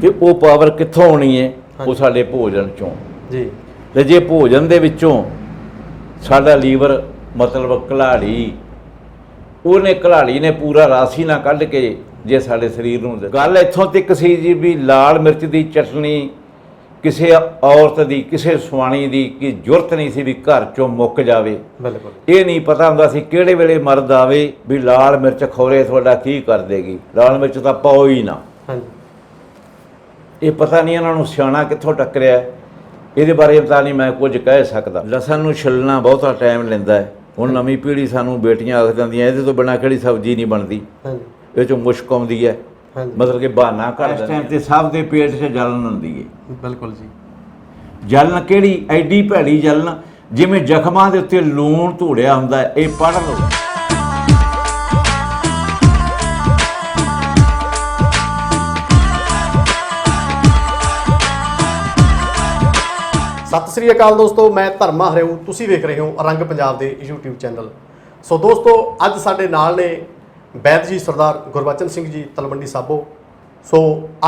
ਤੇ ਉਹ ਪਾਵਰ ਕਿੱਥੋਂ ਆਉਣੀ ਹੈ? ਉਹ ਸਾਡੇ ਭੋਜਨ ਚੋਂ ਜੀ। ਤੇ ਜੇ ਭੋਜਨ ਦੇ ਵਿੱਚੋਂ ਸਾਡਾ ਲੀਵਰ ਮਤਲਬ ਘਲਾੜੀ, ਉਹਨੇ ਘਲਾੜੀ ਨੇ ਪੂਰਾ ਰਸ ਹੀ ਨਾ ਕੱਢ ਕੇ ਜੇ ਸਾਡੇ ਸਰੀਰ ਨੂੰ ਗੱਲ ਇੱਥੋਂ ਤੱਕ ਸੀ ਜੀ ਵੀ ਲਾਲ ਮਿਰਚ ਦੀ ਚਟਣੀ ਕਿਸੇ ਔਰਤ ਦੀ, ਕਿਸੇ ਸੁਆਣੀ ਦੀ ਕੀ ਜ਼ਰੂਰਤ ਨਹੀਂ ਸੀ ਵੀ ਘਰ ਚੋਂ ਮੁੱਕ ਜਾਵੇ। ਬਿਲਕੁਲ। ਇਹ ਨਹੀਂ ਪਤਾ ਹੁੰਦਾ ਸੀ ਕਿਹੜੇ ਵੇਲੇ ਮਰਦ ਆਵੇ ਵੀ ਲਾਲ ਮਿਰਚ ਖੌਰੇ ਤੁਹਾਡਾ ਕੀ ਕਰ ਦੇਗੀ, ਲਾਲ ਮਿਰਚ ਤਾਂ ਪਾਓ ਹੀ ਨਾ। ਇਹ ਪਤਾ ਨਹੀਂ ਇਹਨਾਂ ਨੂੰ ਸਿਆਣਾ ਕਿੱਥੋਂ ਟੱਕਰਿਆ, ਇਹਦੇ ਬਾਰੇ ਪਤਾ ਨਹੀਂ ਮੈਂ ਕੁਝ ਕਹਿ ਸਕਦਾ। ਲਸਣ ਨੂੰ ਛਿੱਲਣਾ ਬਹੁਤਾ ਟਾਈਮ ਲੈਂਦਾ ਹੈ। ਹੁਣ ਨਵੀਂ ਪੀੜ੍ਹੀ ਸਾਨੂੰ ਬੇਟੀਆਂ ਆਖ ਦਿੰਦੀਆਂ ਇਹਦੇ ਤੋਂ ਬਿਨਾਂ ਕਿਹੜੀ ਸਬਜ਼ੀ ਨਹੀਂ ਬਣਦੀ, ਇਹ 'ਚੋਂ ਮੁਸ਼ਕ ਆਉਂਦੀ ਹੈ, ਮਤਲਬ ਕਿ ਬਹਾਨਾ ਕਰ ਇਸ ਟਾਈਮ ਤੇ ਸਭ ਦੇ ਪੇਟ 'ਚ ਜਲਨ ਹੁੰਦੀ ਹੈ। ਬਿਲਕੁਲ ਜੀ। ਜਲਨ ਕਿਹੜੀ? ਐਡੀ ਭੈੜੀ ਜਲਨ ਜਿਵੇਂ ਜ਼ਖਮਾਂ ਦੇ ਉੱਤੇ ਲੂਣ ਧੂੜਿਆ ਹੁੰਦਾ। ਇਹ ਪੜ੍ਹ ਲਓ। ਸਤਿ ਸ੍ਰੀ ਅਕਾਲ ਦੋਸਤੋ, ਮੈਂ ਧਰਮਾ ਹਰਿਓ, ਤੁਸੀਂ ਵੇਖ ਰਹੇ ਹੋ ਰੰਗ ਪੰਜਾਬ ਦੇ YouTube ਚੈਨਲ। ਸੋ ਦੋਸਤੋ, ਅੱਜ ਸਾਡੇ ਨਾਲ ਨੇ ਵੈਦ ਜੀ ਸਰਦਾਰ ਗੁਰਬਚਨ ਸਿੰਘ ਜੀ ਤਲਵੰਡੀ ਸਾਬੋ। ਸੋ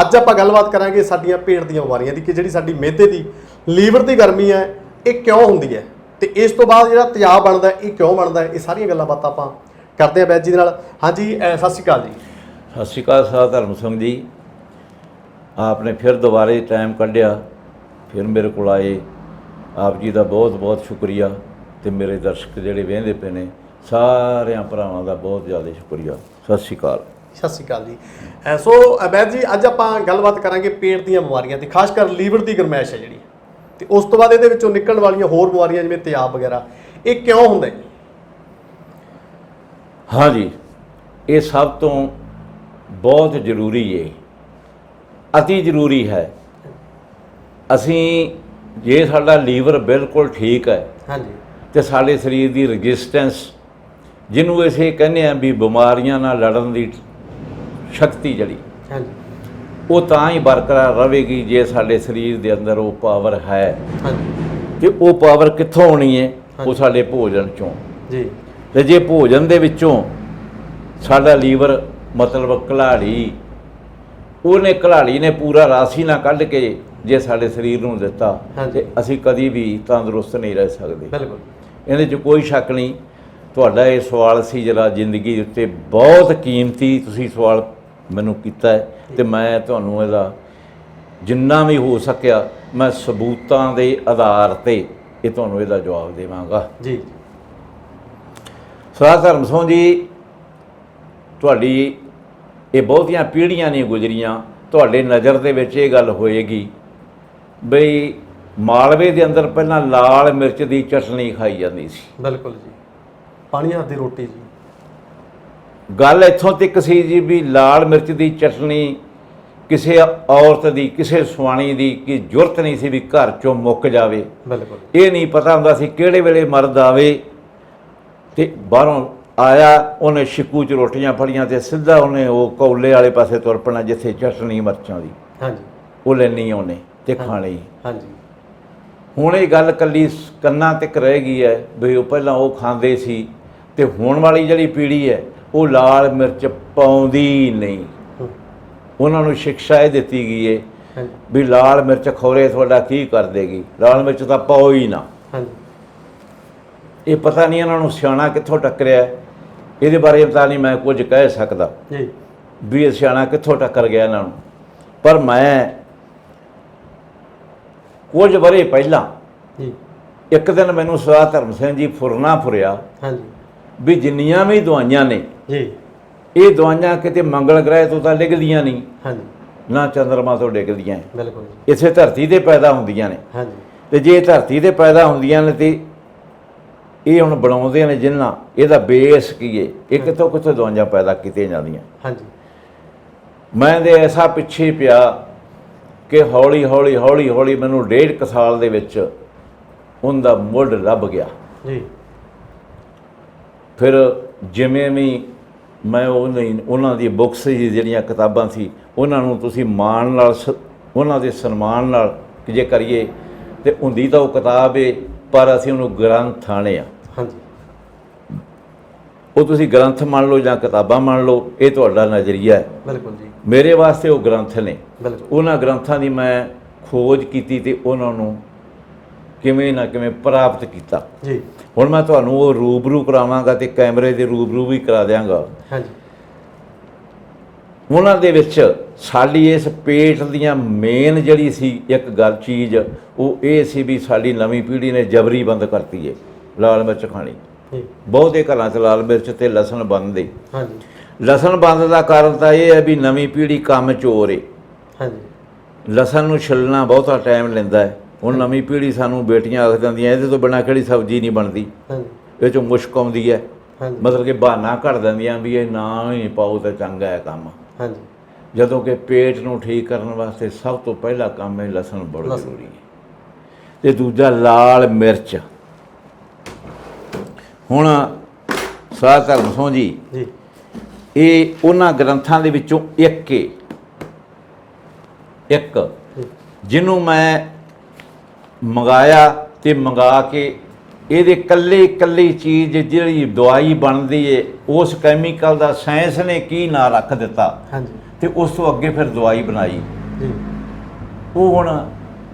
ਅੱਜ ਆਪਾਂ ਗੱਲਬਾਤ ਕਰਾਂਗੇ ਸਾਡੀਆਂ ਪੇਟ ਦੀਆਂ ਬਿਮਾਰੀਆਂ ਦੀ, ਕਿ ਜਿਹੜੀ ਸਾਡੀ ਮਿਹਦੇ ਦੀ, ਲੀਵਰ ਦੀ ਗਰਮੀ ਹੈ ਇਹ ਕਿਉਂ ਹੁੰਦੀ ਹੈ, ਤੇ ਇਸ ਤੋਂ ਬਾਅਦ ਜਿਹੜਾ ਤੇਜ਼ਾਬ ਬਣਦਾ ਇਹ ਕਿਉਂ ਬਣਦਾ, ਇਹ ਸਾਰੀਆਂ ਗੱਲਾਂ ਬਾਤਾਂ ਆਪਾਂ ਕਰਦੇ ਹਾਂ ਵੈਦ ਜੀ ਦੇ ਨਾਲ। ਹਾਂਜੀ, ਸਤਿ ਸ਼੍ਰੀ ਅਕਾਲ ਜੀ। ਸਤਿ ਸ਼੍ਰੀ ਅਕਾਲ ਸਾਹਿਬ ਧਰਮ ਸਿੰਘ ਜੀ। ਆਪਨੇ ਫਿਰ ਦੁਬਾਰੇ ਟਾਈਮ ਕੱਢਿਆ, ਫਿਰ ਮੇਰੇ ਕੋਲ ਆਏ। ਆਪ ਜੀ ਦਾ ਬਹੁਤ ਬਹੁਤ ਸ਼ੁਕਰੀਆ, ਤੇ ਮੇਰੇ ਦਰਸ਼ਕ ਜਿਹੜੇ ਵੇਖਦੇ ਪਏ ਨੇ ਸਾਰਿਆਂ ਭਰਾਵਾਂ ਦਾ ਬਹੁਤ ਜ਼ਿਆਦਾ ਸ਼ੁਕਰੀਆ। ਸਤਿ ਸ਼੍ਰੀ ਅਕਾਲ। ਸਤਿ ਸ਼੍ਰੀ ਅਕਾਲ ਜੀ। ਸੋ ਵੈਦ ਜੀ, ਅੱਜ ਆਪਾਂ ਗੱਲਬਾਤ ਕਰਾਂਗੇ ਪੇਟ ਦੀਆਂ ਬਿਮਾਰੀਆਂ ਤੇ, ਖਾਸ ਕਰ ਲੀਵਰ ਦੀ ਗਰਮੈਸ਼ ਹੈ ਜਿਹੜੀ, ਤੇ ਉਸ ਤੋਂ ਬਾਅਦ ਇਹਦੇ ਵਿੱਚੋਂ ਨਿਕਲਣ ਵਾਲੀਆਂ ਹੋਰ ਬਿਮਾਰੀਆਂ ਜਿਵੇਂ ਤੇਜ਼ਾਬ ਵਗੈਰਾ, ਇਹ ਕਿਉਂ ਹੁੰਦਾ ਜੀ? ਹਾਂਜੀ, ਇਹ ਸਭ ਤੋਂ ਬਹੁਤ ਜ਼ਰੂਰੀ ਹੈ, ਅਤੀ ਜ਼ਰੂਰੀ ਹੈ। ਅਸੀਂ ਜੇ ਸਾਡਾ ਲੀਵਰ ਬਿਲਕੁਲ ਠੀਕ ਹੈ, ਹਾਂਜੀ, ਤੇ ਸਾਡੇ ਸਰੀਰ ਦੀ ਰੈਜ਼ਿਸਟੈਂਸ, ਜਿਹਨੂੰ ਅਸੀਂ ਕਹਿੰਦੇ ਹਾਂ ਵੀ ਬਿਮਾਰੀਆਂ ਨਾਲ ਲੜਨ ਦੀ ਸ਼ਕਤੀ ਜਿਹੜੀ, ਹਾਂਜੀ, ਉਹ ਤਾਂ ਹੀ ਬਰਕਰਾਰ ਰਹੇਗੀ ਜੇ ਸਾਡੇ ਸਰੀਰ ਦੇ ਅੰਦਰ ਉਹ ਪਾਵਰ ਹੈ। ਹਾਂਜੀ। ਤੇ ਉਹ ਪਾਵਰ ਕਿੱਥੋਂ ਆਉਣੀ ਹੈ? ਉਹ ਸਾਡੇ ਭੋਜਨ ਚੋਂ ਜੀ। ਤੇ ਜੇ ਭੋਜਨ ਦੇ ਵਿੱਚੋਂ ਸਾਡਾ ਲੀਵਰ ਮਤਲਬ ਘਲਾੜੀ, ਉਹਨੇ ਘਲਾੜੀ ਨੇ ਪੂਰਾ ਰਸ ਹੀ ਨਾ ਕੱਢ ਕੇ ਜੇ ਸਾਡੇ ਸਰੀਰ ਨੂੰ ਦਿੱਤਾ, ਤੇ ਅਸੀਂ ਕਦੀ ਵੀ ਤੰਦਰੁਸਤ ਨਹੀਂ ਰਹਿ ਸਕਦੇ। ਬਿਲਕੁਲ, ਇਹਦੇ 'ਚ ਕੋਈ ਸ਼ੱਕ ਨਹੀਂ। ਤੁਹਾਡਾ ਇਹ ਸਵਾਲ ਸੀ ਜਿਹੜਾ ਜ਼ਿੰਦਗੀ ਦੇ ਉੱਤੇ ਬਹੁਤ ਕੀਮਤੀ ਤੁਸੀਂ ਸਵਾਲ ਮੈਨੂੰ ਕੀਤਾ ਹੈ, ਤੇ ਮੈਂ ਤੁਹਾਨੂੰ ਇਹਦਾ ਜਿੰਨਾ ਵੀ ਹੋ ਸਕਿਆ ਮੈਂ ਸਬੂਤਾਂ ਦੇ ਆਧਾਰ 'ਤੇ ਇਹ ਤੁਹਾਨੂੰ ਇਹਦਾ ਜਵਾਬ ਦੇਵਾਂਗਾ ਜੀ। ਸਰਦਾਰ ਧਰਮ ਸਿੰਘ ਜੀ, ਤੁਹਾਡੀ ਇਹ ਬਹੁਤੀਆਂ ਪੀੜ੍ਹੀਆਂ ਨਹੀਂ ਗੁਜ਼ਰੀਆਂ, ਤੁਹਾਡੇ ਨਜ਼ਰ ਦੇ ਵਿੱਚ ਇਹ ਗੱਲ ਹੋਏਗੀ ਬਈ ਮਾਲਵੇ ਦੇ ਅੰਦਰ ਪਹਿਲਾਂ ਲਾਲ ਮਿਰਚ ਦੀ ਚਟਣੀ ਖਾਈ ਜਾਂਦੀ ਸੀ। ਬਿਲਕੁਲ ਜੀ, ਪਾਣੀ ਹੱਥ ਦੀ ਰੋਟੀ ਜੀ। ਗੱਲ ਇੱਥੋਂ ਤੱਕ ਸੀ ਜੀ ਵੀ ਲਾਲ ਮਿਰਚ ਦੀ ਚਟਣੀ ਕਿਸੇ ਔਰਤ ਦੀ, ਕਿਸੇ ਸੁਆਣੀ ਦੀ ਕੀ ਜ਼ਰੂਰਤ ਨਹੀਂ ਸੀ ਵੀ ਘਰ ਚੋਂ ਮੁੱਕ ਜਾਵੇ। ਬਿਲਕੁਲ, ਇਹ ਨਹੀਂ ਪਤਾ ਹੁੰਦਾ ਸੀ ਕਿਹੜੇ ਵੇਲੇ ਮਰਦ ਆਵੇ, ਤੇ ਬਾਹਰੋਂ ਆਇਆ ਉਹਨੇ ਛਿੱਕੂ 'ਚ ਰੋਟੀਆਂ ਫੜੀਆਂ ਤੇ ਸਿੱਧਾ ਉਹਨੇ ਉਹ ਕੌਲੇ ਵਾਲੇ ਪਾਸੇ ਤੁਰ ਪੈਣਾ ਜਿੱਥੇ ਚਟਣੀ ਮਿਰਚਾਂ ਦੀ, ਹਾਂਜੀ, ਉਹ ਲੈਣੀ ਉਹਨੇ ਤੇ ਖਾਣੀ। ਹਾਂਜੀ। ਹੁਣ ਇਹ ਗੱਲ ਇਕੱਲੀ ਕੰਨਾਂ ਤੱਕ ਰਹਿ ਗਈ ਹੈ ਵੀ ਉਹ ਪਹਿਲਾਂ ਉਹ ਖਾਂਦੇ ਸੀ, ਤੇ ਹੁਣ ਵਾਲੀ ਜਿਹੜੀ ਪੀੜ੍ਹੀ ਹੈ ਉਹ ਲਾਲ ਮਿਰਚ ਪਾਉਂਦੀ ਨਹੀਂ। ਉਹਨਾਂ ਨੂੰ ਸਿੱਖਿਆ ਇਹ ਦਿੱਤੀ ਗਈ ਹੈ ਵੀ ਲਾਲ ਮਿਰਚ ਖੌਰੇ ਤੁਹਾਡਾ ਕੀ ਕਰ ਦੇਗੀ, ਲਾਲ ਮਿਰਚ ਤਾਂ ਪਾਓ ਹੀ ਨਾ। ਇਹ ਪਤਾ ਨਹੀਂ ਇਹਨਾਂ ਨੂੰ ਸਿਆਣਾ ਕਿੱਥੋਂ ਟੱਕਰਿਆ, ਇਹਦੇ ਬਾਰੇ ਪਤਾ ਨਹੀਂ ਮੈਂ ਕੁਝ ਕਹਿ ਸਕਦਾ ਵੀ ਇਹ ਸਿਆਣਾ ਕਿੱਥੋਂ ਟੱਕਰ ਗਿਆ ਇਹਨਾਂ ਨੂੰ। ਪਰ ਮੈਂ ਕੁਝ ਵਰ੍ਹੇ ਪਹਿਲਾਂ ਇੱਕ ਦਿਨ ਮੈਨੂੰ ਸਰਦਾਰ ਧਰਮ ਸਿੰਘ ਜੀ ਫੁਰਨਾ ਫੁਰਿਆ ਵੀ ਜਿੰਨੀਆਂ ਵੀ ਦਵਾਈਆਂ ਨੇ ਇਹ ਦਵਾਈਆਂ ਕਿਤੇ ਮੰਗਲ ਗ੍ਰਹਿ ਤੋਂ ਤਾਂ ਡਿੱਗਦੀਆਂ ਨਹੀਂ, ਨਾ ਚੰਦਰਮਾ ਤੋਂ ਡਿੱਗਦੀਆਂ, ਇਸੇ ਧਰਤੀ 'ਤੇ ਪੈਦਾ ਹੁੰਦੀਆਂ ਨੇ। ਤੇ ਜੇ ਧਰਤੀ 'ਤੇ ਪੈਦਾ ਹੁੰਦੀਆਂ ਨੇ ਤੇ ਇਹ ਹੁਣ ਬਣਾਉਂਦੇ ਨੇ ਜਿੰਨਾ, ਇਹਦਾ ਬੇਸ ਕੀ ਹੈ, ਇਹ ਕਿੱਥੋਂ ਕਿੱਥੋਂ ਦਵਾਈਆਂ ਪੈਦਾ ਕੀਤੀਆਂ ਜਾਂਦੀਆਂ। ਮੈਂ ਤੇ ਐਸਾ ਪਿੱਛੇ ਪਿਆ ਕਿ ਹੌਲੀ ਹੌਲੀ ਹੌਲੀ ਹੌਲੀ ਮੈਨੂੰ 1.5 ਸਾਲ ਦੇ ਵਿੱਚ ਉਹਦਾ ਮੁੱਢ ਲੱਭ ਗਿਆ ਜੀ। ਫਿਰ ਜਿਵੇਂ ਵੀ ਮੈਂ ਉਹਨਾਂ ਦੀ ਬੁੱਕਸ ਸੀ, ਜਿਹੜੀਆਂ ਕਿਤਾਬਾਂ ਸੀ, ਉਹਨਾਂ ਨੂੰ ਤੁਸੀਂ ਮਾਣ ਨਾਲ, ਉਹਨਾਂ ਦੇ ਸਨਮਾਨ ਨਾਲ ਜੇ ਕਰੀਏ ਤੇ ਹੁੰਦੀ ਤਾਂ ਉਹ ਕਿਤਾਬ ਹੈ, ਪਰ ਅਸੀਂ ਉਹਨੂੰ ਗ੍ਰੰਥ ਆਣੇ ਆ। ਹਾਂਜੀ, ਉਹ ਤੁਸੀਂ ਗ੍ਰੰਥ ਮੰਨ ਲਓ ਜਾਂ ਕਿਤਾਬਾਂ ਮੰਨ ਲਓ, ਇਹ ਤੁਹਾਡਾ ਨਜ਼ਰੀਆ ਹੈ। ਬਿਲਕੁਲ ਜੀ, ਮੇਰੇ ਵਾਸਤੇ ਉਹ ਗ੍ਰੰਥ ਨੇ। ਬਿਲਕੁਲ ਉਹਨਾਂ ਗ੍ਰੰਥਾਂ ਦੀ ਮੈਂ ਖੋਜ ਕੀਤੀ ਤੇ ਉਹਨਾਂ ਨੂੰ ਕਿਵੇਂ ਨਾ ਕਿਵੇਂ ਪ੍ਰਾਪਤ ਕੀਤਾ। ਜੀ। ਹੁਣ ਮੈਂ ਤੁਹਾਨੂੰ ਉਹ ਰੂਬਰੂ ਕਰਾਵਾਂਗਾ ਤੇ ਕੈਮਰੇ ਦੇ ਰੂਬਰੂ ਵੀ ਕਰਾ ਦਿਆਂਗਾ। ਹਾਂਜੀ। ਉਹਨਾਂ ਦੇ ਵਿੱਚ ਸਾਡੀ ਇਸ ਪੇਟ ਦੀਆਂ ਮੇਨ ਜਿਹੜੀ ਸੀ ਇੱਕ ਗੱਲ ਚੀਜ਼, ਉਹ ਇਹ ਸੀ ਵੀ ਸਾਡੀ ਨਵੀਂ ਪੀੜ੍ਹੀ ਨੇ ਜਬਰੀ ਬੰਦ ਕਰਤੀ ਹੈ ਲਾਲ ਮਿਰਚ ਖਾਣੀ। ਬਹੁਤੇ ਘਰਾਂ 'ਚ ਲਾਲ ਮਿਰਚ ਤੇ ਲਸਣ ਬੰਦ ਏ। ਹਾਂਜੀ। ਲਸਣ ਬੰਦ ਦਾ ਕਾਰਨ ਤਾਂ ਇਹ ਹੈ ਵੀ ਨਵੀਂ ਪੀੜ੍ਹੀ ਕੰਮ ਚੋਰ ਏ। ਹਾਂਜੀ। ਲਸਣ ਨੂੰ ਛਿੱਲਣਾ ਬਹੁਤਾ ਟਾਈਮ ਲੈਂਦਾ ਹੈ। ਹੁਣ ਨਵੀਂ ਪੀੜ੍ਹੀ ਸਾਨੂੰ ਬੇਟੀਆਂ ਆਖ ਦਿੰਦੀਆਂ ਇਹਦੇ ਤੋਂ ਬਿਨਾਂ ਕਿਹੜੀ ਸਬਜ਼ੀ ਨਹੀਂ ਬਣਦੀ, ਇਹ 'ਚੋਂ ਮੁਸ਼ਕ ਆਉਂਦੀ ਹੈ। ਮਤਲਬ ਕਿ ਬਹਾਨਾ ਘੜ ਦਿੰਦੀਆਂ ਵੀ ਇਹ ਨਾ ਹੀ ਪਾਓ ਤਾਂ ਚੰਗਾ ਹੈ ਕੰਮ। ਹਾਂਜੀ। ਜਦੋਂ ਕਿ ਪੇਟ ਨੂੰ ਠੀਕ ਕਰਨ ਵਾਸਤੇ ਸਭ ਤੋਂ ਪਹਿਲਾ ਕੰਮ ਹੈ ਲਸਣ ਬੜਾ ਜ਼ਰੂਰੀ ਹੈ। ਤੇ ਦੂਜਾ ਲਾਲ ਮਿਰਚ। ਹੁਣ ਸਾਧ ਧਰਮ ਸਿੰਘ ਜੀ ਇਹ ਉਹਨਾਂ ਗ੍ਰੰਥਾਂ ਦੇ ਵਿੱਚੋਂ ਇੱਕ ਜਿਹਨੂੰ ਮੈਂ ਮੰਗਾਇਆ ਤੇ ਮੰਗਾ ਕੇ ਇਹਦੇ ਇਕੱਲੀ ਚੀਜ਼ ਜਿਹੜੀ ਦਵਾਈ ਬਣਦੀ ਏ ਉਸ ਕੈਮੀਕਲ ਦਾ ਸਾਇੰਸ ਨੇ ਕੀ ਨਾਂ ਰੱਖ ਦਿੱਤਾ। ਹਾਂਜੀ। ਤੇ ਉਸ ਤੋਂ ਅੱਗੇ ਫਿਰ ਦਵਾਈ ਬਣਾਈ। ਉਹ ਹੁਣ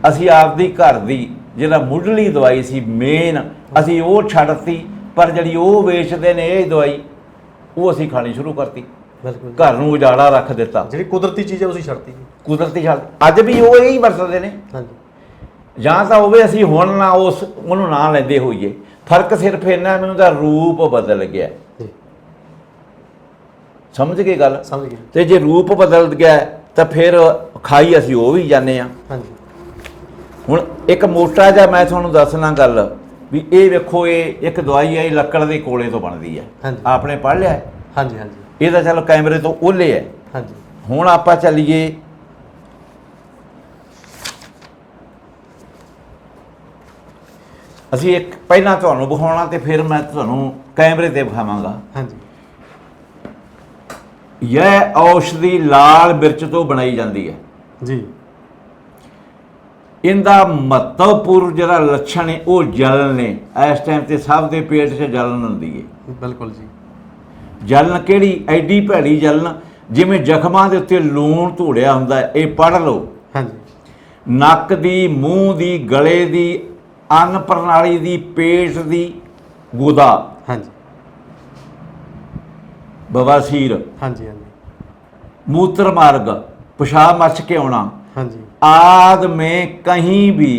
ਅਸੀਂ ਆਪਦੀ ਘਰ ਦੀ ਜਿਹੜਾ ਮੁੱਢਲੀ ਦਵਾਈ ਸੀ ਮੇਨ, ਅਸੀਂ ਉਹ ਛੱਡਤੀ, ਪਰ ਜਿਹੜੀ ਉਹ ਵੇਚਦੇ ਨੇ ਇਹ ਦਵਾਈ ਉਹ ਅਸੀਂ ਖਾਣੀ ਸ਼ੁਰੂ ਕਰਤੀ। ਘਰ ਨੂੰ ਉਜਾੜਾ ਰੱਖ ਦਿੱਤਾ। ਜਿਹੜੀ ਕੁਦਰਤੀ ਚੀਜ਼ ਹੈ ਉਸੇ ਛੱਡਤੀ। ਕੁਦਰਤੀ ਛੱਡ ਅੱਜ ਵੀ ਉਹ ਇਹੀ ਵਰਤਦੇ ਨੇ। ਜਾਂ ਤਾਂ ਹੋਵੇ ਅਸੀਂ ਹੁਣ ਨਾ ਉਹਨੂੰ ਨਾ ਲੈਂਦੇ ਹੋਈਏ। ਫਰਕ ਸਿਰਫ ਇੰਨਾ ਮੈਨੂੰ ਤਾਂ ਰੂਪ ਬਦਲ ਗਿਆ। ਸਮਝ ਗਏ ਗੱਲ? ਸਮਝ ਗਏ। ਤੇ ਜੇ ਰੂਪ ਬਦਲ ਗਿਆ ਤਾਂ ਫਿਰ ਖਾਈ ਅਸੀਂ ਉਹ ਵੀ ਜਾਂਦੇ ਹਾਂ। ਹੁਣ ਇੱਕ ਮੋਟਾ ਜਿਹਾ ਮੈਂ ਤੁਹਾਨੂੰ ਦੱਸਣਾ ਗੱਲ ਵੀ ਇਹ ਵੇਖੋ, ਇਹ ਇੱਕ ਦਵਾਈ ਹੈ, ਲੱਕੜ ਦੇ ਕੋਲੇ ਤੋਂ ਬਣਦੀ ਹੈ। ਆਪਣੇ ਪੜ੍ਹ ਲਿਆ? ਹਾਂਜੀ। ਇਹ ਤਾਂ ਚਲੋ ਕੈਮਰੇ ਤੋਂ ਉਹਲੇ ਹੈ। ਹੁਣ ਆਪਾਂ ਚੱਲੀਏ ਅਸੀਂ ਇੱਕ ਪਹਿਲਾਂ ਤੁਹਾਨੂੰ ਵਿਖਾਉਣਾ ਤੇ ਫਿਰ ਮੈਂ ਤੁਹਾਨੂੰ ਕੈਮਰੇ ਤੇ ਵਿਖਾਵਾਂਗਾ। ਇਹ ਔਸ਼ਧੀ ਲਾਲ ਮਿਰਚ ਤੋਂ ਬਣਾਈ ਜਾਂਦੀ ਹੈ ਜੀ। ਇਹਦਾ ਮਹੱਤਵਪੂਰਨ ਜਿਹੜਾ ਲੱਛਣ ਹੈ ਉਹ ਜਲਨ ਨੇ। ਇਸ ਟਾਈਮ ਤੇ ਸਭ ਦੇ ਪੇਟ 'ਚ ਜਲਨ ਹੁੰਦੀ ਹੈ। ਬਿਲਕੁਲ ਜੀ। ਜਲਨ ਕਿਹੜੀ? ਐਡੀ ਭੈੜੀ ਜਲਨ ਜਿਵੇਂ ਜ਼ਖਮਾਂ ਦੇ ਉੱਤੇ ਲੂਣ ਧੂੜਿਆ ਹੁੰਦਾ ਹੈ। ਇਹ ਪੜ੍ਹ ਲਓ। ਨੱਕ ਦੀ, ਮੂੰਹ ਦੀ, ਗਲੇ ਦੀ, ਅੰਨ ਪ੍ਰਣਾਲੀ ਦੀ, ਪੇਟ ਦੀ, ਗੁਦਾ, ਬਵਾਸੀਰ, मूत्र मार्ग, पेशाब मच के आना आदि में कहीं भी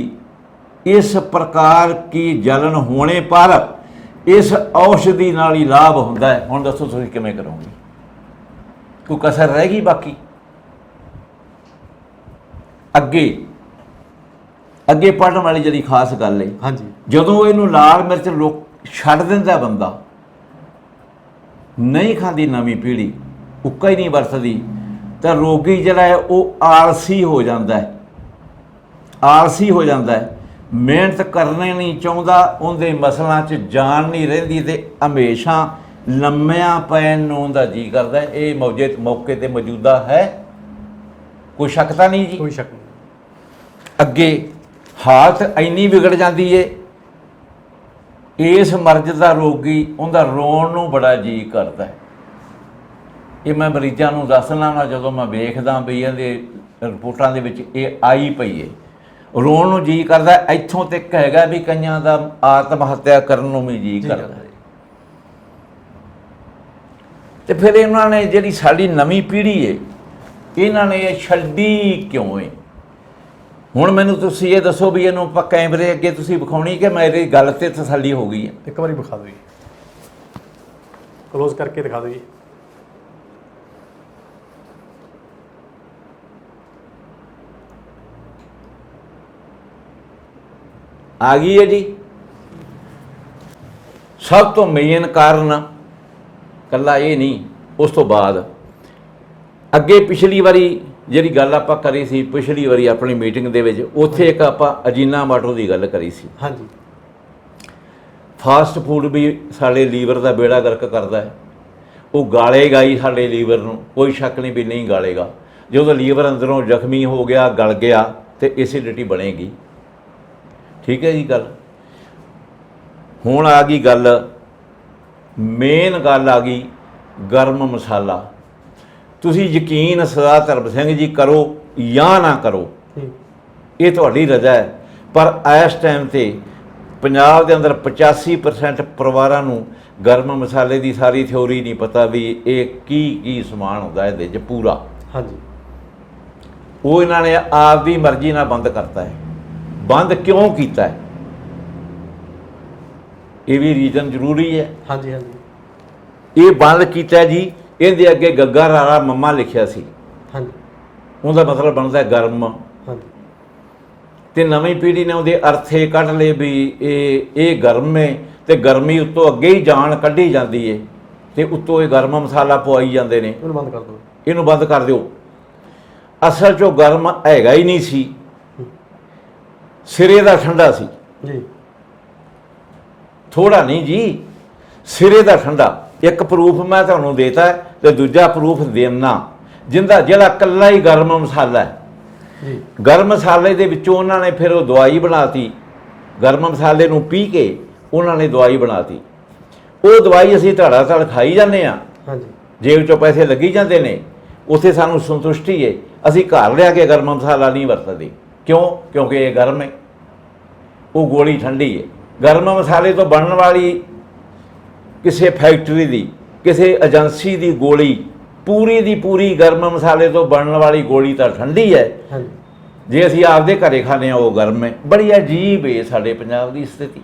इस प्रकार की जलन होने पर इस औषधि नाल ही लाभ होता है। हुण दसो तुसीं किवें करोगे? कोई कसर रह गई बाकी? अगे अगे पढ़ने वाली जी खास गल है, जदों इहनूं लाल मिर्च लोग छड्ड दिंदा बंदा, नहीं खाती नवीं पीढ़ी, उक्का ही नहीं वरतदी, तो रोगी जिहड़ा है वो आलसी हो जाता है, आलसी हो जाता है, मेहनत करने नहीं चाहता, उनके मसलों च जान नहीं रहिंदी ते हमेशा लम्मिया पैन नूं दा जी करदा है। ये मौके ते मौजूदा है, कोई शक तां नहीं जी? कोई शक नहीं। अगे हालत इन्नी बिगड़ जाती है, इस मर्ज का रोगी उनका रोण नूं बड़ा जी करता है। ये मैं मरीजों को दसना वा, जो मैं वेखदा भी इहदे रिपोर्टां दे विच ये आई पई है, रोण नूं जी करदा। इत्थों तक हैगा भी कईयां दा आत्म हत्या करन नूं भी जी करदा। ते फिर इन्हां ने जिहड़ी साडी नवीं पीढ़ी है, इन्हां ने ये छड्डी क्यों है? हुण मैनूं तुसीं ये दसो भी इहनूं आपां कैमरे अगे तुसीं विखाउणी कि मेरी गल ते तसल्ली हो गई है? एक बारी विखा दो जी, क्लोज करके दिखा दो जी। आ गई है जी। सब तो मेन कारण कला ये नहीं, उस तो बाद अगे पिछली वारी जिहड़ी गल आपां करी सी, पिछली वारी अपनी मीटिंग दे विच उत्थे एक आपां अजीना माटो की गल करी सी। हाँ जी। फास्ट फूड भी साडे लीवर का बेड़ा गर्क करता है, वो गालेगा ही साडे लीवर नूं, कोई शक नहीं भी नहीं गालेगा। जो लीवर अंदरों जख्मी हो गया, गल गया, तो एसिडिटी बनेगी। ठीक है जी गल। हुण आ गई गल ਮੇਨ ਗੱਲ ਆ ਗਈ ਗਰਮ ਮਸਾਲਾ। ਤੁਸੀਂ ਯਕੀਨ ਸਰਦਾਰ ਧਰਮ ਸਿੰਘ ਜੀ ਕਰੋ ਜਾਂ ਨਾ ਕਰੋ, ਇਹ ਤੁਹਾਡੀ ਰਜ਼ਾ ਹੈ, ਪਰ ਇਸ ਟਾਈਮ ਤੇ ਪੰਜਾਬ ਦੇ ਅੰਦਰ 85% ਪਰਿਵਾਰਾਂ ਨੂੰ ਗਰਮ ਮਸਾਲੇ ਦੀ ਸਾਰੀ ਥਿਉਰੀ ਨਹੀਂ ਪਤਾ ਵੀ ਇਹ ਕੀ ਸਮਾਨ ਹੁੰਦਾ ਇਹਦੇ 'ਚ ਪੂਰਾ। ਹਾਂਜੀ, ਉਹ ਇਹਨਾਂ ਨੇ ਆਪ ਦੀ ਮਰਜ਼ੀ ਨਾਲ ਬੰਦ ਕਰਤਾ ਹੈ। ਬੰਦ ਕਿਉਂ ਕੀਤਾ ਹੈ, ਇਹ ਵੀ ਰੀਜ਼ਨ ਜ਼ਰੂਰੀ ਹੈ। ਹਾਂਜੀ ਹਾਂਜੀ, ਇਹ ਬੰਦ ਕੀਤਾ ਜੀ, ਇਹਦੇ ਅੱਗੇ ਗੱਗਾ ਰਾਰਾ ਮੰਮਾ ਲਿਖਿਆ ਸੀ। ਹਾਂਜੀ, ਉਹਦਾ ਮਤਲਬ ਬਣਦਾ ਗਰਮ। ਹਾਂਜੀ, ਤੇ ਨਵੀਂ ਪੀੜ੍ਹੀ ਨੇ ਉਹਦੇ ਅਰਥ ਇਹ ਕੱਢ ਲਏ ਵੀ ਇਹ ਗਰਮ ਹੈ, ਤੇ ਗਰਮੀ ਉੱਤੋਂ ਅੱਗੇ ਹੀ ਜਾਨ ਕੱਢੀ ਜਾਂਦੀ ਹੈ, ਤੇ ਉੱਤੋਂ ਇਹ ਗਰਮ ਮਸਾਲਾ ਪਵਾਈ ਜਾਂਦੇ ਨੇ। ਇਹਨੂੰ ਬੰਦ ਕਰ ਦਿਓ, ਇਹਨੂੰ ਬੰਦ ਕਰ ਦਿਓ। ਅਸਲ 'ਚੋਂ ਗਰਮ ਹੈਗਾ ਹੀ ਨਹੀਂ ਸੀ, ਸਿਰੇ ਦਾ ਠੰਡਾ ਸੀ ਜੀ। ਥੋੜਾ ਨਹੀਂ ਜੀ, ਸਿਰੇ ਦਾ ਠੰਡਾ। ਇੱਕ ਪ੍ਰੂਫ ਮੈਂ ਤੁਹਾਨੂੰ ਦੇਤਾ ਤੇ ਦੂਜਾ ਪ੍ਰੂਫ ਦੇਣਾ, ਜਿਹੜਾ ਇਕੱਲਾ ਹੀ ਗਰਮ ਮਸਾਲਾ ਹੈ ਜੀ। ਗਰਮ ਮਸਾਲੇ ਦੇ ਵਿੱਚੋਂ ਉਹਨਾਂ ਨੇ ਫਿਰ ਉਹ ਦਵਾਈ ਬਣਾਤੀ। ਗਰਮ ਮਸਾਲੇ ਨੂੰ ਪੀ ਕੇ ਉਹਨਾਂ ਨੇ ਦਵਾਈ ਬਣਾਤੀ। ਉਹ ਦਵਾਈ ਅਸੀਂ ਧੜਾ ਧੜ ਖਾਈ ਜਾਂਦੇ ਹਾਂ, ਹਾਂਜੀ, ਜੇਬ 'ਚੋਂ ਪੈਸੇ ਲੱਗੀ ਜਾਂਦੇ ਨੇ, ਉੱਥੇ ਸਾਨੂੰ ਸੰਤੁਸ਼ਟੀ ਹੈ। ਅਸੀਂ ਘਰ ਲਿਆ ਕੇ ਗਰਮ ਮਸਾਲਾ ਨਹੀਂ ਵਰਤਦੇ। ਕਿਉਂ? ਕਿਉਂਕਿ ਇਹ ਗਰਮ ਹੈ, ਉਹ ਗੋਲੀ ਠੰਡੀ ਹੈ। ਗਰਮ ਮਸਾਲੇ ਤੋਂ ਬਣਨ ਵਾਲੀ ਕਿਸੇ ਫੈਕਟਰੀ ਦੀ, ਕਿਸੇ ਏਜੰਸੀ ਦੀ ਗੋਲੀ ਪੂਰੀ ਦੀ ਪੂਰੀ ਗਰਮ ਮਸਾਲੇ ਤੋਂ ਬਣਨ ਵਾਲੀ ਗੋਲੀ ਤਾਂ ਠੰਡੀ ਹੈ। ਹਾਂਜੀ, ਜੇ ਅਸੀਂ ਆਪਦੇ ਘਰੇ ਖਾਂਦੇ ਹਾਂ ਉਹ ਗਰਮ ਹੈ। ਬੜੀ ਅਜੀਬ ਹੈ ਸਾਡੇ ਪੰਜਾਬ ਦੀ ਸਥਿਤੀ।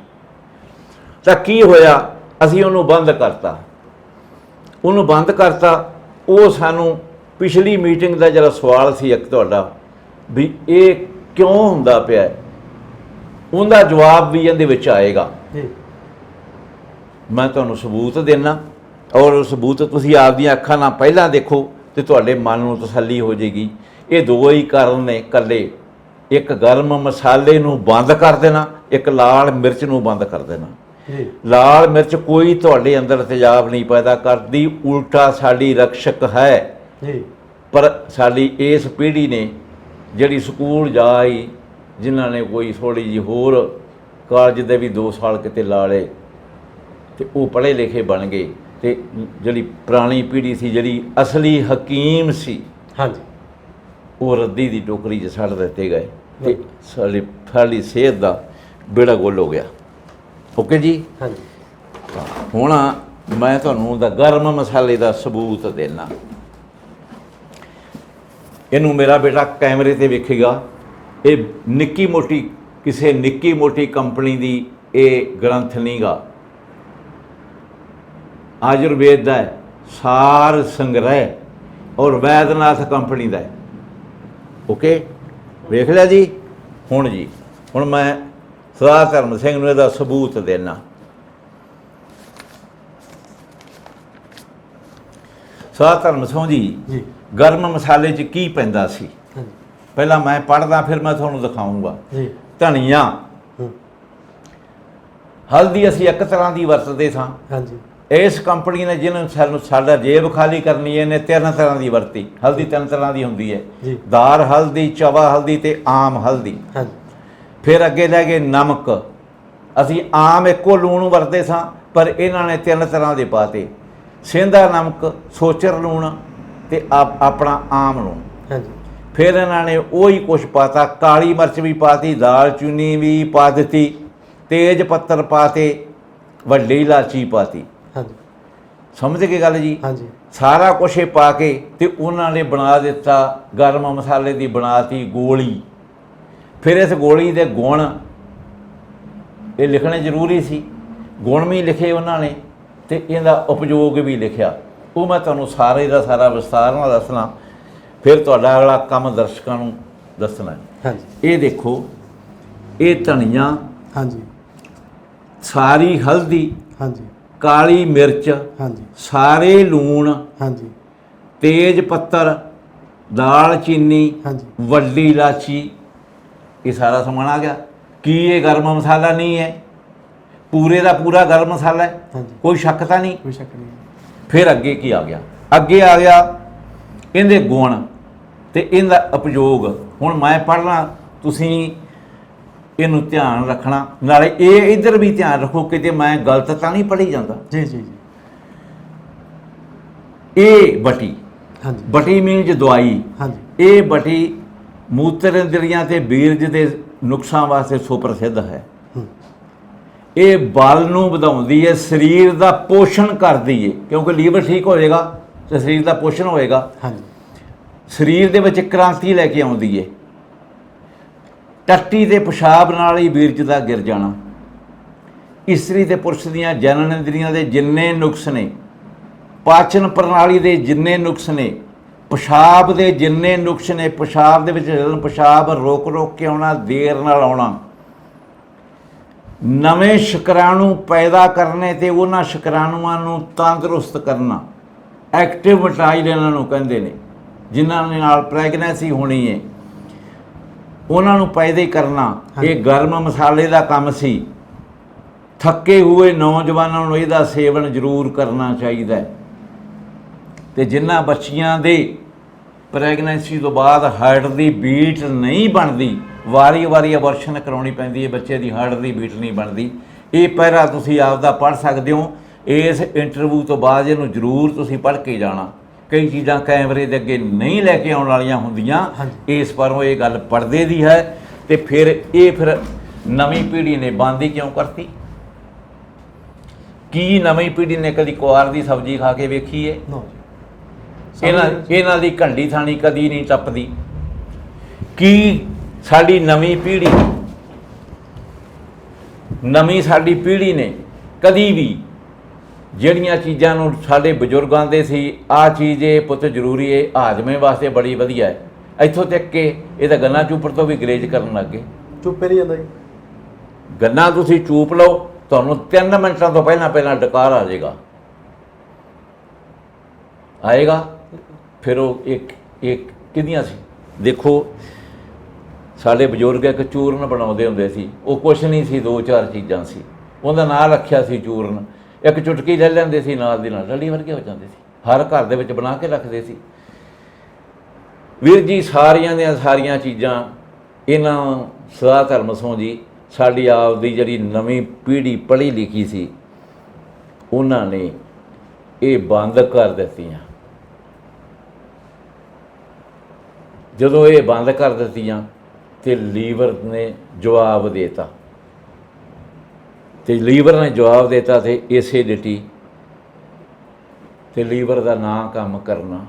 ਤਾਂ ਕੀ ਹੋਇਆ, ਅਸੀਂ ਉਹਨੂੰ ਬੰਦ ਕਰਤਾ। ਉਹਨੂੰ ਬੰਦ ਕਰਤਾ। ਉਹ ਸਾਨੂੰ ਪਿਛਲੀ ਮੀਟਿੰਗ ਦਾ ਜਿਹੜਾ ਸਵਾਲ ਸੀ ਇੱਕ ਤੁਹਾਡਾ ਵੀ ਇਹ ਕਿਉਂ ਹੁੰਦਾ ਪਿਆ, ਉਹਦਾ ਜਵਾਬ ਵੀ ਇਹਦੇ ਵਿੱਚ ਆਏਗਾ। ਜੀ। ਮੈਂ ਤੁਹਾਨੂੰ ਸਬੂਤ ਦੇਣਾ, ਔਰ ਉਹ ਸਬੂਤ ਤੁਸੀਂ ਆਪਦੀਆਂ ਅੱਖਾਂ ਨਾਲ ਪਹਿਲਾਂ ਦੇਖੋ ਤੇ ਤੁਹਾਡੇ ਮਨ ਨੂੰ ਤਸੱਲੀ ਹੋ ਜਾਏਗੀ। ਇਹ ਦੋ ਹੀ ਕਾਰਨ ਨੇ ਇਕੱਲੇ, ਇੱਕ ਗਰਮ ਮਸਾਲੇ ਨੂੰ ਬੰਦ ਕਰ ਦੇਣਾ, ਇੱਕ ਲਾਲ ਮਿਰਚ ਨੂੰ ਬੰਦ ਕਰ ਦੇਣਾ। ਜੀ। ਲਾਲ ਮਿਰਚ ਕੋਈ ਤੁਹਾਡੇ ਅੰਦਰ ਤੇਜ਼ਾਬ ਨਹੀਂ ਪੈਦਾ ਕਰਦੀ, ਉਲਟਾ ਸਾਡੀ ਰਕਸ਼ਕ ਹੈ। ਜੀ। ਪਰ ਸਾਡੀ ਇਸ ਪੀੜ੍ਹੀ ਨੇ ਜਿਹੜੀ ਸਕੂਲ ਜਾਈ, ਜਿਨ੍ਹਾਂ ਨੇ ਕੋਈ ਥੋੜ੍ਹੀ ਜਿਹੀ ਹੋਰ ਕਾਲਜ ਦੇ ਵੀ 2 ਸਾਲ ਕਿਤੇ ਲਾ ਲਏ ਤੇ ਉਹ ਪੜ੍ਹੇ ਲਿਖੇ ਬਣ ਗਏ, ਤੇ ਜਿਹੜੀ ਪੁਰਾਣੀ ਪੀੜ੍ਹੀ ਸੀ, ਜਿਹੜੀ ਅਸਲੀ ਹਕੀਮ ਸੀ, ਹਾਂਜੀ, ਉਹ ਰੱਦੀ ਦੀ ਟੋਕਰੀ 'ਚ ਛੱਡ ਦਿੱਤੇ ਗਏ ਤੇ ਸਾਡੀ ਸਿਹਤ ਦਾ ਬੇੜਾ ਗੋਲ ਹੋ ਗਿਆ। ਓਕੇ ਜੀ। ਹਾਂਜੀ। ਹੁਣ ਮੈਂ ਤੁਹਾਨੂੰ ਉਹਦਾ ਗਰਮ ਮਸਾਲੇ ਦਾ ਸਬੂਤ ਦੇਣਾ। ਇਹਨੂੰ ਮੇਰਾ ਬੇਟਾ ਕੈਮਰੇ ਤੇ ਵੇਖੇਗਾ। ਇਹ ਨਿੱਕੀ ਮੋਟੀ ਕਿਸੇ ਨਿੱਕੀ ਮੋਟੀ ਕੰਪਨੀ ਦੀ ਇਹ ਗ੍ਰੰਥ ਨਹੀਂਗਾ, ਆਯੁਰਵੇਦ ਦਾ ਹੈ, ਸਾਰ ਸੰਗ੍ਰਹਿ ਔਰ ਵੈਦਨਾਥ ਕੰਪਨੀ ਦਾ ਹੈ। ਓਕੇ, ਵੇਖ ਲਿਆ ਜੀ। ਹੁਣ ਮੈਂ ਸਰਦਾਰ ਧਰਮ ਸਿੰਘ ਨੂੰ ਇਹਦਾ ਸਬੂਤ ਦੇਣਾ। ਸਰਦਾਰ ਧਰਮ ਸਿੰਘ ਜੀ, ਗਰਮ ਮਸਾਲੇ 'ਚ ਕੀ ਪੈਂਦਾ ਸੀ? ਪਹਿਲਾਂ ਮੈਂ ਪੜ੍ਹਦਾ, ਫਿਰ ਮੈਂ ਤੁਹਾਨੂੰ ਦਿਖਾਊਂਗਾ। ਧਨੀਆ, ਹਲਦੀ ਅਸੀਂ ਇੱਕ ਤਰ੍ਹਾਂ ਦੀ ਵਰਤਦੇ ਸਾਂ। ਹਾਂਜੀ। ਇਸ ਕੰਪਨੀ ਨੇ ਜਿਹਨੂੰ ਸਾਨੂੰ ਸਾਡਾ ਜੇਬ ਖਾਲੀ ਕਰਨੀ ਹੈ, ਇਹਨੇ 3 ਤਰ੍ਹਾਂ ਦੀ ਵਰਤੀ। ਹਲਦੀ 3 ਤਰ੍ਹਾਂ ਦੀ ਹੁੰਦੀ ਹੈ, ਦਾਰ ਹਲਦੀ, ਚਵਾ ਹਲਦੀ ਤੇ ਆਮ ਹਲਦੀ। ਫਿਰ ਅੱਗੇ ਲੈ ਗਏ ਨਮਕ। ਅਸੀਂ ਆਮ ਇੱਕੋ ਲੂਣ ਵਰਤਦੇ ਸਾਂ, ਪਰ ਇਹਨਾਂ ਨੇ 3 ਤਰ੍ਹਾਂ ਦੇ ਪਾਤੇ, ਸੇਂਧਾ ਨਮਕ, ਸੋਚਰ ਲੂਣ ਤੇ ਆਪਣਾ ਆਮ ਲੂਣ। ਫਿਰ ਇਹਨਾਂ ਨੇ ਉਹੀ ਕੁਛ ਪਾਤਾ, ਕਾਲੀ ਮਿਰਚ ਵੀ ਪਾਤੀ, ਦਾਲ ਚੀਨੀ ਵੀ ਪਾ ਦਿੱਤੀ, ਤੇਜ ਪੱਤਰ ਪਾਤੇ, ਵੱਡੀ ਇਲਾਚੀ ਪਾਤੀ। ਸਮਝ ਗਏ ਗੱਲ ਜੀ? ਸਾਰਾ ਕੁਛ ਇਹ ਪਾ ਕੇ ਤੇ ਉਹਨਾਂ ਨੇ ਬਣਾ ਦਿੱਤਾ, ਗਰਮ ਮਸਾਲੇ ਦੀ ਬਣਾਤੀ ਗੋਲੀ। ਫਿਰ ਇਸ ਗੋਲੀ ਦੇ ਗੁਣ ਇਹ ਲਿਖਣੇ ਜ਼ਰੂਰੀ ਸੀ, ਗੁਣ ਵੀ ਲਿਖੇ ਉਹਨਾਂ ਨੇ ਤੇ ਇਹਦਾ ਉਪਯੋਗ ਵੀ ਲਿਖਿਆ। ਉਹ ਮੈਂ ਤੁਹਾਨੂੰ ਸਾਰੇ ਦਾ ਸਾਰਾ ਵਿਸਤਾਰ ਨਾਲ ਦੱਸਣਾ, ਫਿਰ ਤੁਹਾਡਾ ਅਗਲਾ ਕੰਮ ਦਰਸ਼ਕਾਂ ਨੂੰ ਦੱਸਣਾ। ਇਹ ਦੇਖੋ, ਇਹ ਧਨੀਆ, ਸਾਰੀ ਹਲਦੀ, ਕਾਲੀ ਮਿਰਚ, ਸਾਰੇ ਲੂਣ, ਤੇਜ ਪੱਤਰ, ਦਾਲ ਚੀਨੀ, ਵੱਡੀ ਇਲਾਚੀ, ਇਹ ਸਾਰਾ ਸਮਾਨ ਆ ਗਿਆ। ਕੀ ਇਹ ਗਰਮ ਮਸਾਲਾ ਨਹੀਂ ਹੈ? ਪੂਰੇ ਦਾ ਪੂਰਾ ਗਰਮ ਮਸਾਲਾ ਹੈ, ਕੋਈ ਸ਼ੱਕ ਤਾਂ ਨਹੀਂ। ਫਿਰ ਅੱਗੇ ਕੀ ਆ ਗਿਆ? ਅੱਗੇ ਆ ਗਿਆ ਇਹਦੇ ਗੁਣ ਤੇ ਇਹਦਾ ਉਪਯੋਗ। ਹੁਣ ਮੈਂ ਪੜ੍ਹਨਾ, ਤੁਸੀਂ ਇਹਨੂੰ ਧਿਆਨ ਰੱਖਣਾ, ਨਾਲੇ ਇਹ ਇੱਧਰ ਵੀ ਧਿਆਨ ਰੱਖੋ ਕਿਤੇ ਮੈਂ ਗਲਤ ਤਾਂ ਨਹੀਂ ਪੜ੍ਹੀ ਜਾਂਦਾ। ਇਹ ਬਟੀ, ਹਾਂਜੀ ਬਟੀ ਮੀਨਜ਼ ਦਵਾਈ। ਹਾਂਜੀ ਇਹ ਬਟੀ ਮੂਤਰ ਇੰਦਰੀਆਂ ਤੇ ਬੀਰਜ ਦੇ ਨੁਕਸਾਂ ਵਾਸਤੇ ਸੁਪ੍ਰਸਿੱਧ ਹੈ। ਹੂੰ, ਇਹ ਬਲ ਨੂੰ ਵਧਾਉਂਦੀ ਹੈ, ਸਰੀਰ ਦਾ ਪੋਸ਼ਣ ਕਰਦੀ ਹੈ, ਕਿਉਂਕਿ ਲੀਵਰ ਠੀਕ ਹੋਵੇਗਾ ਤੇ ਸਰੀਰ ਦਾ ਪੋਸ਼ਣ ਹੋਏਗਾ। ਹਾਂਜੀ ਸਰੀਰ ਦੇ ਵਿੱਚ ਕ੍ਰਾਂਤੀ ਲੈ ਕੇ ਆਉਂਦੀ ਹੈ। ਟੱਟੀ ਦੇ ਪਿਸ਼ਾਬ ਨਾਲ ਹੀ ਬੀਰਜ ਦਾ ਗਿਰ ਜਾਣਾ। ਇਸਤਰੀ ਤੇ ਪੁਰਸ਼ ਦੀਆਂ ਜਨਨ ਇੰਦਰੀਆਂ ਦੇ ਜਿੰਨੇ ਨੁਕਸ ਨੇ, ਪਾਚਨ ਪ੍ਰਣਾਲੀ ਦੇ ਜਿੰਨੇ ਨੁਕਸ ਨੇ, ਪਿਸ਼ਾਬ ਦੇ ਜਿੰਨੇ ਨੁਕਸ ਨੇ, ਪਿਸ਼ਾਬ ਦੇ ਵਿੱਚ ਜਦੋਂ ਪਿਸ਼ਾਬ ਰੋਕ ਰੋਕ ਕੇ ਆਉਣਾ, ਦੇਰ ਨਾਲ ਆਉਣਾ, ਨਵੇਂ ਸ਼ੁਕਰਾਣੂ ਪੈਦਾ ਕਰਨੇ ਤੇ ਉਹਨਾਂ ਸ਼ੁਕਰਾਣੂਆਂ ਨੂੰ ਤੰਦਰੁਸਤ ਕਰਨਾ, ਐਕਟਿਵ ਮਟਾਈਲ ਇਹਨਾਂ ਨੂੰ ਕਹਿੰਦੇ ਨੇ, ਜਿਨ੍ਹਾਂ ਦੇ ਨਾਲ ਪ੍ਰੈਗਨੈਂਸੀ ਹੋਣੀ ਹੈ, ਉਹਨਾਂ ਨੂੰ ਪੈਦਾ ਕਰਨਾ। ਇਹ ਗਰਮ ਮਸਾਲੇ ਦਾ ਕੰਮ ਸੀ। ਥੱਕੇ ਹੋਏ ਨੌਜਵਾਨਾਂ ਨੂੰ ਇਹਦਾ ਸੇਵਨ ਜ਼ਰੂਰ ਕਰਨਾ ਚਾਹੀਦਾ ਹੈ। ਤੇ ਜਿਨ੍ਹਾਂ ਬੱਚੀਆਂ ਦੇ ਪ੍ਰੈਗਨੈਂਸੀ ਤੋਂ ਬਾਅਦ ਹਾਰਟ ਦੀ ਬੀਟ ਨਹੀਂ ਬਣਦੀ, ਵਾਰੀ ਅਬੋਰਸ਼ਨ ਕਰਾਉਣੀ ਪੈਂਦੀ ਹੈ, ਬੱਚੇ ਦੀ ਹਾਰਟ ਦੀ ਬੀਟ ਨਹੀਂ ਬਣਦੀ। ਇਹ ਪਹਿਰਾ ਤੁਸੀਂ ਆਪਦਾ ਪੜ੍ਹ ਸਕਦੇ ਹੋ। ਇਸ ਇੰਟਰਵਿਊ ਤੋਂ ਬਾਅਦ ਇਹਨੂੰ ਜ਼ਰੂਰ ਤੁਸੀਂ ਪੜ੍ਹ ਕੇ ਜਾਣਾ। ਕਈ ਚੀਜ਼ਾਂ ਕੈਮਰੇ ਦੇ ਅੱਗੇ ਨਹੀਂ ਲੈ ਕੇ ਆਉਣ ਵਾਲੀਆਂ ਹੁੰਦੀਆਂ, ਇਸ ਪਰੋਂ ਇਹ ਗੱਲ ਪਰਦੇ ਦੀ ਹੈ। ਤੇ ਫਿਰ ਨਵੀਂ ਪੀੜ੍ਹੀ ਨੇ ਬੰਦ ਹੀ ਕਿਉਂ ਕਰਤੀ? ਕੀ ਨਵੀਂ ਪੀੜ੍ਹੀ ਨੇ ਕਦੀ ਕੁਆਰ ਦੀ ਸਬਜ਼ੀ ਖਾ ਕੇ ਵੇਖੀ ਹੈ? ਇਹਨਾਂ ਦੀ ਘੰਡੀ ਥਾਣੀ ਕਦੀ ਨਹੀਂ ਟੱਪਦੀ। ਕੀ ਸਾਡੀ ਨਵੀਂ ਪੀੜ੍ਹੀ ਨੇ ਕਦੀ ਵੀ ਜਿਹੜੀਆਂ ਚੀਜ਼ਾਂ ਨੂੰ ਸਾਡੇ ਬਜ਼ੁਰਗਾਂ ਦੇ ਸੀ, ਆਹ ਚੀਜ਼ ਇਹ ਪੁੱਤ ਜ਼ਰੂਰੀ ਹੈ, ਹਾਜ਼ਮੇ ਵਾਸਤੇ ਬੜੀ ਵਧੀਆ ਹੈ, ਇੱਥੋਂ ਤੱਕ ਕਿ ਇਹ ਤਾਂ ਗੰਨਾ ਚੂਪੜ ਤੋਂ ਵੀ ਗਰੇਜ ਕਰਨ ਲੱਗ ਗਏ। ਚੁੱਪੇ ਨਹੀਂ ਜਾਂਦਾ ਜੀ। ਗੰਨਾ ਤੁਸੀਂ ਚੂਪ ਲਓ, ਤੁਹਾਨੂੰ 3 ਮਿੰਟਾਂ ਤੋਂ ਪਹਿਲਾਂ ਡਕਾਰ ਆ ਜਾਏਗਾ। ਫਿਰ ਉਹ ਇੱਕ ਕਿਹਦੀਆਂ ਸੀ? ਦੇਖੋ, ਸਾਡੇ ਬਜ਼ੁਰਗ ਇੱਕ ਚੂਰਨ ਬਣਾਉਂਦੇ ਹੁੰਦੇ ਸੀ। ਉਹ ਕੁਛ ਨਹੀਂ ਸੀ, 2-4 ਚੀਜ਼ਾਂ ਸੀ। ਉਹਦਾ ਨਾਂ ਰੱਖਿਆ ਸੀ ਚੂਰਨ। ਇੱਕ ਚੁਟਕੀ ਲੈ ਲੈਂਦੇ ਸੀ, ਨਾਲ ਦੀ ਨਾਲ ਡਲੀ ਵਰਗੇ ਹੋ ਜਾਂਦੇ ਸੀ। ਹਰ ਘਰ ਦੇ ਵਿੱਚ ਬਣਾ ਕੇ ਰੱਖਦੇ ਸੀ। ਵੀਰ ਜੀ, ਸਾਰੀਆਂ ਦੀਆਂ ਸਾਰੀਆਂ ਚੀਜ਼ਾਂ ਇਹਨਾਂ ਸਦਾ ਧਰਮ ਸੋਂ ਜੀ ਸਾਡੀ ਆਪ ਦੀ ਜਿਹੜੀ ਨਵੀਂ ਪੀੜ੍ਹੀ ਪੜ੍ਹੀ ਲਿਖੀ ਸੀ, ਉਹਨਾਂ ਨੇ ਇਹ ਬੰਦ ਕਰ ਦਿੱਤੀਆਂ। ਜਦੋਂ ਇਹ ਬੰਦ ਕਰ ਦਿੱਤੀਆਂ ਤੇ ਲੀਵਰ ਨੇ ਜਵਾਬ ਦੇਤਾ ਤੇ ਐਸਿਡਿਟੀ ਤੇ ਲੀਵਰ ਦਾ ਨਾ ਕੰਮ ਕਰਨਾ,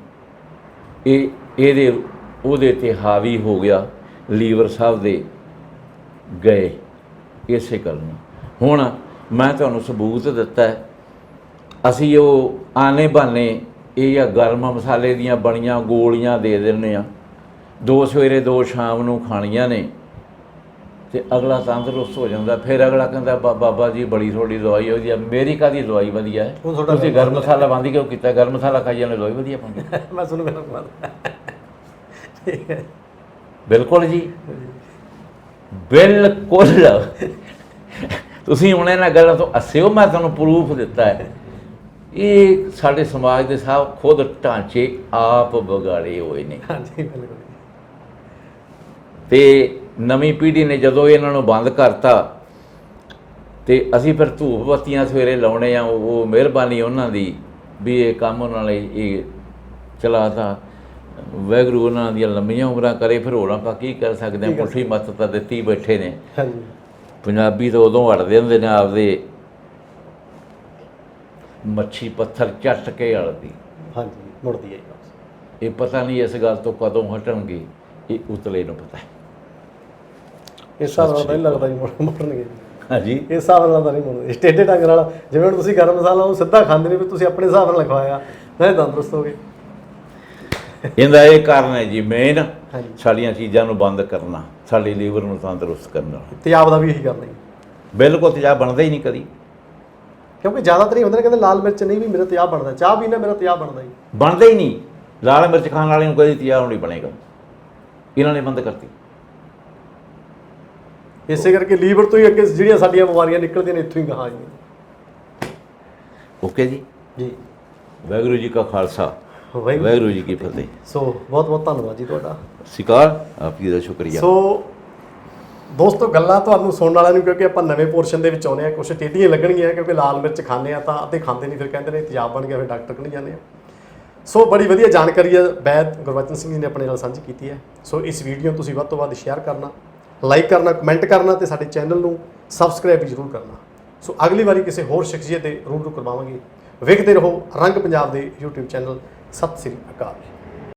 ਉਹਦੇ ਤੇ ਹਾਵੀ ਹੋ ਗਿਆ। ਲੀਵਰ ਸਾਹਿਬ ਦੇ ਗਏ ਇਸੇ ਗੱਲ ਨੂੰ। ਹੁਣ ਮੈਂ ਤੁਹਾਨੂੰ ਸਬੂਤ ਦਿੱਤਾ ਹੈ। ਅਸੀਂ ਉਹ ਆਨੇ ਬਹਾਨੇ ਇਹ ਜਾਂ ਗਰਮ ਮਸਾਲੇ ਦੀਆਂ ਬਣੀਆਂ ਗੋਲੀਆਂ ਦੇ ਦਿੰਦੇ ਹਾਂ, 2 ਸਵੇਰੇ 2 ਸ਼ਾਮ ਨੂੰ ਖਾਣੀਆਂ ਨੇ, ਤੇ ਅਗਲਾ ਤੰਦਰੁਸਤ ਹੋ ਜਾਂਦਾ। ਫਿਰ ਅਗਲਾ ਕਹਿੰਦਾ ਬਾਬਾ ਜੀ ਬੜੀ ਥੋੜੀ ਦਵਾਈ ਹੋਈ ਹੈ। ਮੇਰੀ ਕਾਹਦੀ ਦਵਾਈ ਵਧੀਆ ਹੈ? ਤੁਸੀਂ ਗਰਮ ਮਸਾਲਾ ਬੰਦ ਕਿਉਂ ਕੀਤਾ? ਗਰਮ ਮਸਾਲਾ ਖਾਈ ਜਾਂਦੇ, ਦਵਾਈ ਵਧੀਆ ਪਾਉਂਦੇ। ਮੈਂ ਸੁਣ ਬਿਲਕੁਲ ਜੀ, ਬਿਲਕੁਲ। ਤੁਸੀਂ ਹੁਣ ਇਹਨਾਂ ਗੱਲਾਂ ਤੋਂ ਹੱਸਿਓ, ਮੈਂ ਤੁਹਾਨੂੰ ਪ੍ਰੂਫ ਦਿੱਤਾ ਹੈ। ਇਹ ਸਾਡੇ ਸਮਾਜ ਦੇ ਸਭ ਖੁਦ ਢਾਂਚੇ ਆਪ ਵਿਗਾੜੇ ਹੋਏ ਨੇ। ਹਾਂਜੀ, ਬਿਲਕੁਲ। ਤੇ ਨਵੀਂ ਪੀੜ੍ਹੀ ਨੇ ਜਦੋਂ ਇਹਨਾਂ ਨੂੰ ਬੰਦ ਕਰਤਾ ਤੇ ਅਸੀਂ ਫਿਰ ਧੂਪ ਬੱਤੀਆਂ ਸਵੇਰੇ ਲਾਉਣੇ ਆ। ਉਹ ਮਿਹਰਬਾਨੀ ਉਹਨਾਂ ਦੀ ਵੀ ਇਹ ਕੰਮ ਉਹਨਾਂ ਲਈ ਇਹ ਚਲਾਤਾ। ਵਾਹਿਗੁਰੂ ਉਹਨਾਂ ਦੀਆਂ ਲੰਮੀਆਂ ਉਮਰਾਂ ਕਰੇ। ਫਿਰ ਹੋਰ ਆਪਾਂ ਕੀ ਕਰ ਸਕਦੇ ਹਾਂ? ਪੁੱਠੀ ਮੱਤ ਤਾਂ ਦਿੱਤੀ ਬੈਠੇ ਨੇ। ਪੰਜਾਬੀ ਤਾਂ ਉਦੋਂ ਹਟਦੇ ਹੁੰਦੇ ਨੇ ਆਪਦੇ ਮੱਛੀ ਪੱਥਰ ਚੱਟ ਕੇ ਅੜਦੀ। ਹਾਂਜੀ, ਮੁੜਦੀ ਹੈ। ਇਹ ਪਤਾ ਨਹੀਂ ਇਸ ਗੱਲ ਤੋਂ ਕਦੋਂ ਹਟਣਗੇ, ਇਹ ਉਤਲੇ ਨੂੰ ਪਤਾ ਹੈ। ਇਸ ਹਿਸਾਬ ਨਾਲ ਤਾਂ ਨਹੀਂ ਲੱਗਦਾ ਜੀ ਮੁੜਨਗੇ। ਹਾਂਜੀ, ਇਸ ਹਿਸਾਬ ਨਾਲ ਤਾਂ ਨਹੀਂ ਮੁੜਨਗੇ। ਟੇਢੇ ਢੰਗ ਨਾਲ ਜਿਵੇਂ ਹੁਣ ਤੁਸੀਂ ਗਰਮ ਮਸਾਲਾ ਉਹ ਸਿੱਧਾ ਖਾਂਦੇ ਨੇ, ਵੀ ਤੁਸੀਂ ਆਪਣੇ ਹਿਸਾਬ ਨਾਲ ਲਿਖਵਾਇਆ, ਨਹੀਂ ਤੰਦਰੁਸਤ ਹੋ ਗਏ। ਇਹਦਾ ਇਹ ਕਾਰਨ ਹੈ ਜੀ ਮੇਨ, ਸਾਡੀਆਂ ਚੀਜ਼ਾਂ ਨੂੰ ਬੰਦ ਕਰਨਾ, ਸਾਡੇ ਲੀਵਰ ਨੂੰ ਤੰਦਰੁਸਤ ਕਰਨਾ। ਤੇਜ਼ਾਬ ਦਾ ਵੀ ਇਹੀ ਕਰਨਾ ਜੀ। ਬਿਲਕੁਲ, ਤੇਜ਼ਾਬ ਬਣਦਾ ਹੀ ਨਹੀਂ ਕਦੀ, ਕਿਉਂਕਿ ਜ਼ਿਆਦਾਤਰ ਹੀ ਹੁੰਦੇ ਨੇ ਕਹਿੰਦੇ ਲਾਲ ਮਿਰਚ ਨਹੀਂ ਵੀ ਮੇਰਾ ਤੇਜ਼ਾਬ ਬਣਦਾ, ਚਾਹ ਪੀਣਾ ਮੇਰਾ ਤੇਜ਼ਾਬ ਬਣਦਾ ਜੀ। ਬਣਦਾ ਹੀ ਨਹੀਂ। ਲਾਲ ਮਿਰਚ ਖਾਣ ਵਾਲੇ ਨੂੰ ਕਦੀ ਤੇਜ਼ਾਬ ਨਹੀਂ ਬਣੇਗਾ। ਇਹਨਾਂ ਨੇ ਬੰਦ ਕਰਤੀ। ਇਸੇ ਕਰਕੇ ਲੀਵਰ ਤੋਂ ਹੀ ਅੱਗੇ ਜਿਹੜੀਆਂ ਸਾਡੀਆਂ ਬਿਮਾਰੀਆਂ ਨਿਕਲਦੀਆਂ ਨੇ, ਇੱਥੋਂ ਹੀ ਗਾਹਾਂ ਆਈਆਂ। ਓਕੇ ਜੀ। ਵਾਹਿਗੁਰੂ ਜੀ ਕਾ ਖਾਲਸਾ, ਵਾਹਿਗੁਰੂ ਜੀ ਕੀ ਫਤਿਹ। ਸੋ ਬਹੁਤ ਬਹੁਤ ਧੰਨਵਾਦ ਜੀ ਤੁਹਾਡਾ। ਸਿਕਾਰ ਆਪ ਜੀ ਦਾ ਸ਼ੁਕਰੀਆ। ਸੋ ਦੋਸਤੋ, ਗੱਲਾਂ ਤੁਹਾਨੂੰ ਸੁਣਨ ਵਾਲਿਆਂ ਨੂੰ, ਕਿਉਂਕਿ ਆਪਾਂ ਨਵੇਂ ਪੋਰਸ਼ਨ ਦੇ ਵਿੱਚ ਆਉਂਦੇ ਹਾਂ, ਕੁਛ ਟੇਢੀਆਂ ਲੱਗਣਗੀਆਂ, ਕਿਉਂਕਿ ਲਾਲ ਮਿਰਚ ਖਾਂਦੇ ਆ ਤਾਂ ਅੱਧੇ ਖਾਂਦੇ ਨਹੀਂ, ਫਿਰ ਕਹਿੰਦੇ ਨੇ ਤੇਜ਼ਾਬ ਬਣ ਗਿਆ, ਫਿਰ ਡਾਕਟਰ ਕੋਲ ਜਾਂਦੇ ਆ। ਸੋ ਬੜੀ ਵਧੀਆ ਜਾਣਕਾਰੀ ਹੈ ਵੈਦ ਗੁਰਬਚਨ ਸਿੰਘ ਜੀ ਨੇ ਆਪਣੇ ਨਾਲ ਸਾਂਝੀ ਕੀਤੀ ਹੈ। ਸੋ ਇਸ ਵੀਡੀਓ ਨੂੰ ਤੁਸੀਂ ਵੱਧ ਤੋਂ ਵੱਧ ਸ਼ੇਅਰ ਕਰਨਾ, ਲਾਈਕ ਕਰਨਾ, ਕਮੈਂਟ ਕਰਨਾ ਤੇ ਸਾਡੇ ਚੈਨਲ ਨੂੰ ਸਬਸਕ੍ਰਾਈਬ ਵੀ ਜ਼ਰੂਰ ਕਰਨਾ। ਸੋ ਅਗਲੀ ਵਾਰੀ ਕਿਸੇ ਹੋਰ ਸ਼ਖਸੀਅਤ ਦੇ ਰੂਬਰੂ ਕਰਵਾਵਾਂਗੇ। ਵੇਖਦੇ ਰਹੋ ਰੰਗ ਪੰਜਾਬ ਦੇ YouTube ਚੈਨਲ। ਸਤਿ ਸ੍ਰੀ ਅਕਾਲ।